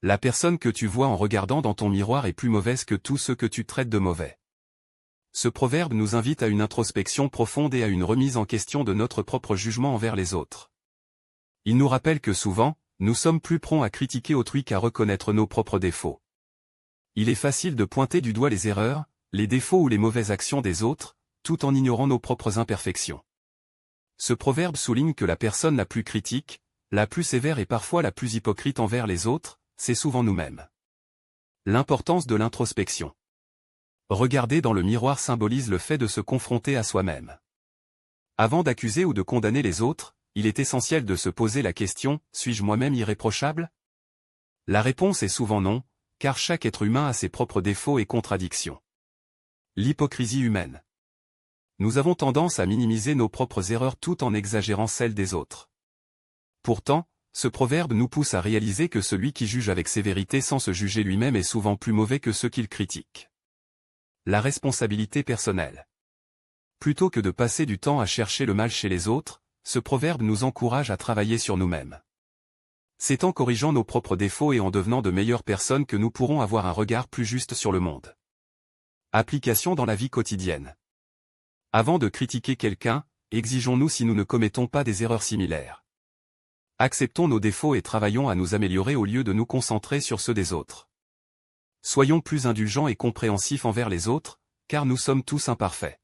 La personne que tu vois en regardant dans ton miroir est plus mauvaise que tous ceux que tu traites de mauvais. Ce proverbe nous invite à une introspection profonde et à une remise en question de notre propre jugement envers les autres. Il nous rappelle que souvent, nous sommes plus prompts à critiquer autrui qu'à reconnaître nos propres défauts. Il est facile de pointer du doigt les erreurs, les défauts ou les mauvaises actions des autres, tout en ignorant nos propres imperfections. Ce proverbe souligne que la personne la plus critique, la plus sévère et parfois la plus hypocrite envers les autres, c'est souvent nous-mêmes. L'importance de l'introspection. Regarder dans le miroir symbolise le fait de se confronter à soi-même. Avant d'accuser ou de condamner les autres, il est essentiel de se poser la question, suis-je moi-même irréprochable? La réponse est souvent non, car chaque être humain a ses propres défauts et contradictions. L'hypocrisie humaine. Nous avons tendance à minimiser nos propres erreurs tout en exagérant celles des autres. Pourtant, ce proverbe nous pousse à réaliser que celui qui juge avec sévérité sans se juger lui-même est souvent plus mauvais que ceux qu'il critique. La responsabilité personnelle. Plutôt que de passer du temps à chercher le mal chez les autres, ce proverbe nous encourage à travailler sur nous-mêmes. C'est en corrigeant nos propres défauts et en devenant de meilleures personnes que nous pourrons avoir un regard plus juste sur le monde. Application dans la vie quotidienne. Avant de critiquer quelqu'un, exigeons-nous si nous ne commettons pas des erreurs similaires. Acceptons nos défauts et travaillons à nous améliorer au lieu de nous concentrer sur ceux des autres. Soyons plus indulgents et compréhensifs envers les autres, car nous sommes tous imparfaits.